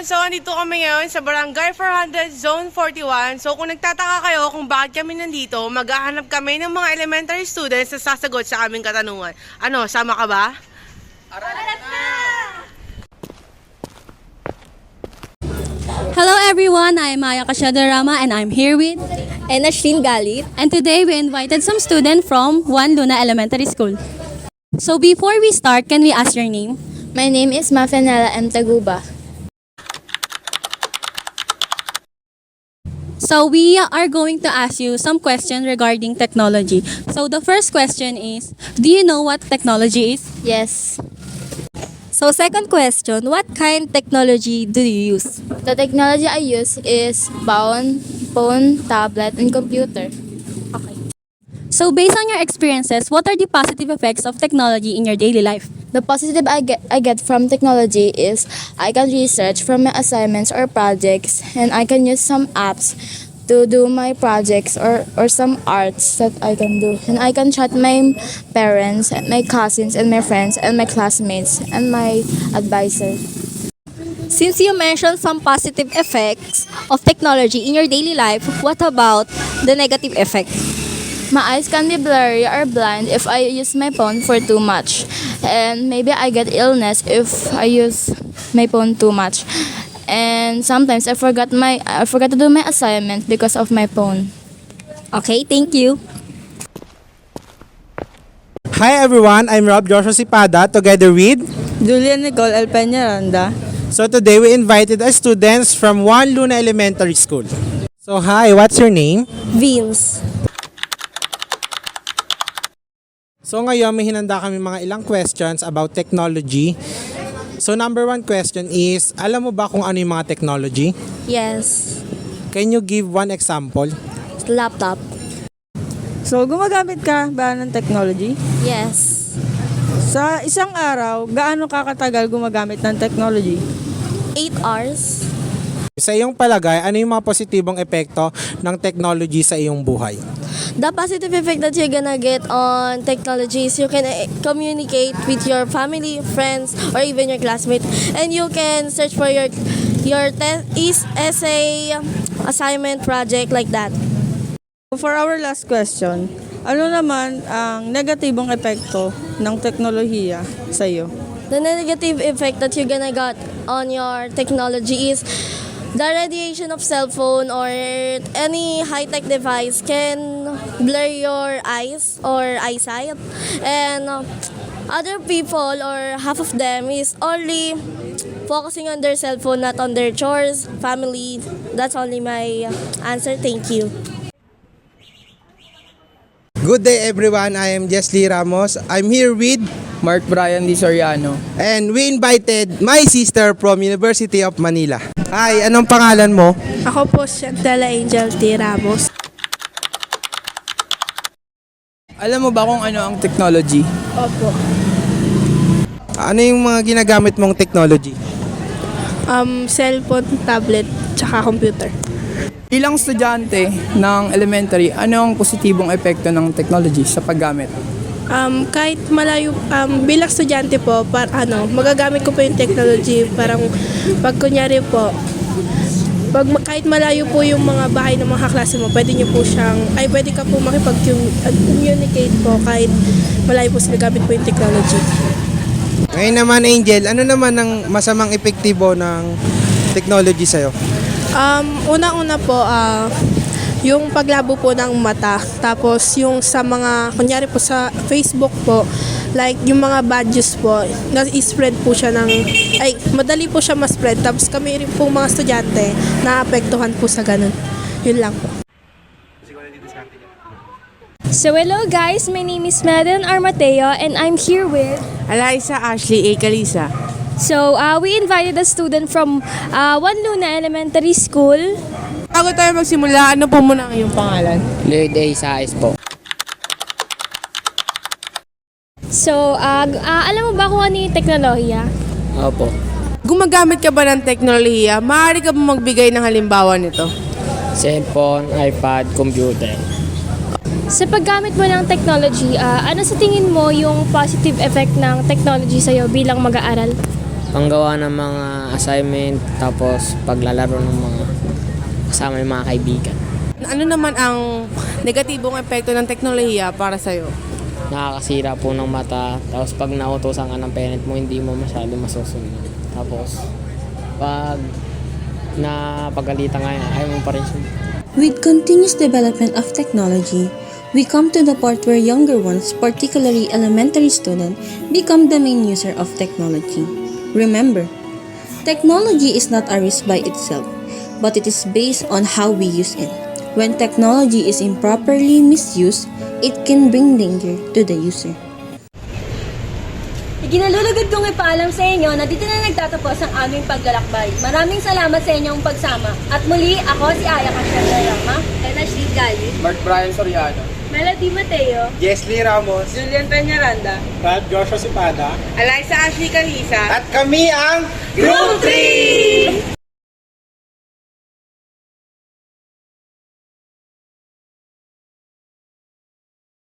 So andito kami ngayon sa Barangay 400, Zone 41. So kung nagtataka kayo kung bakit kami nandito, maghahanap kami ng mga elementary students na sasagot sa aming katanungan. Ano, sama ka ba? Hello everyone, I'm Maya Kasyadarama and I'm here with And Ashlyn Galit. and today we invited some students from Juan Luna Elementary School. So before we start, can we ask your name? My name is Mafenela M. Taguba. So we are going to ask you some questions regarding technology. So the first question is, do you know what technology is? Yes. So second question, what kind technology do you use? The technology I use is phone, tablet, and computer. So based on your experiences, what are the positive effects of technology in your daily life? The positive I get from technology is I can research from my assignments or projects, and I can use some apps to do my projects or some arts that I can do. And I can chat my parents, and my cousins, and my friends, and my classmates, and my advisor. Since you mentioned some positive effects of technology in your daily life, what about the negative effects? My eyes can be blurry or blind if I use my phone for too much. And maybe I get illness if I use my phone too much. And sometimes I forgot to do my assignment because of my phone. Okay, thank you. Hi everyone, I'm Rob Joshua Sipada together with. Julian Nicole El Peñaranda. So today we invited our students from Juan Luna Elementary School. So hi, what's your name? Vince. So ngayon may hinanda kami mga ilang questions about technology. So number one question is, alam mo ba kung ano yung mga technology? Yes. Can you give one example? Laptop. So, gumagamit ka ba ng technology? Yes. Sa isang araw, gaano ka katagal gumagamit ng technology? 8 hours. Sa iyong palagay, ano yung mga positibong epekto ng technology sa iyong buhay? The positive effect that you're gonna get on technology is you can communicate with your family, friends, or even your classmates, and you can search for your essay, assignment, project, like that. For our last question, ano naman ang negatibong epekto ng teknolohiya sa iyo? The negative effect that you're gonna get on your technology is the radiation of cell phone or any high-tech device can blur your eyes or eyesight, and other people or half of them is only focusing on their cell phone, not on their chores, family. That's only my answer. Thank you. Good day everyone, I am Jesly Ramos. I'm here with Mark Brian Di Soriano. and we invited my sister from University of Manila. Hi, anong pangalan mo? Ako po, Shantella Angel T. Ramos. Alam mo ba kung ano ang technology? Opo. Ano yung mga ginagamit mong technology? Cellphone, tablet, tsaka computer. Bilang estudyante ng elementary, ano ang positibong epekto ng technology sa paggamit? Kahit malayo, bilang estudyante po, magagamit ko po yung technology. Parang pag kunyari po, kahit malayo po yung mga bahay ng mga kaklase mo, pwede ka po makipag-communicate po kahit malayo po sila gamit po yung technology. Ngayon naman Angel, ano naman ang masamang epektibo ng technology sa'yo? Una-una po, yung paglabo po ng mata. Tapos yung sa mga, kunyari po sa Facebook po, like yung mga badges po, na-spread po siya madali po siya ma-spread. Tapos kami rin po mga estudyante, naapektuhan po sa ganun. Yun lang po. So hello guys, my name is Madeline Armateo and I'm here with... Eliza Ashley A. Calisa. So we invited a student from Juan Luna Elementary School. Bago tayo magsimula, ano po muna ang iyong pangalan? Lloyd A. Saez po. So alam mo ba kung ano yung teknolohiya? Opo. Gumagamit ka ba ng teknolohiya? Maaari ka ba magbigay ng halimbawa nito? Cellphone, iPad, computer. Sa paggamit mo ng technology, ano sa tingin mo yung positive effect ng technology sa'yo bilang mag-aaral? panggawa ng mga assignment, tapos paglalaro ng mga kasama yung mga kaibigan. Ano naman ang negatibong epekto ng teknolohiya para sa'yo? Nakakasira po ng mata, tapos pag nautusan ka ng parent mo, hindi mo masyado masusunod. Tapos pag napagalitan nga, ayaw mo pa rin siya. With continuous development of technology, we come to the part where younger ones, particularly elementary students, become the main user of technology. Remember, technology is not a risk by itself, but it is based on how we use it. When technology is improperly misused, it can bring danger to the user. Ikinalulugod kong ipaalam sa inyo na dito na nagtatapos ang aming paglalakbay. Maraming salamat sa inyong pagsama. At muli, ako si Aya Casyarama, Ashley Gali, Mark Brian Soriano. Melody Mateo, Jesly Ramos. Julian Peñaranda. Brad Joshua Sipada. Eliza Ashley Calisa. At kami ang Group 3!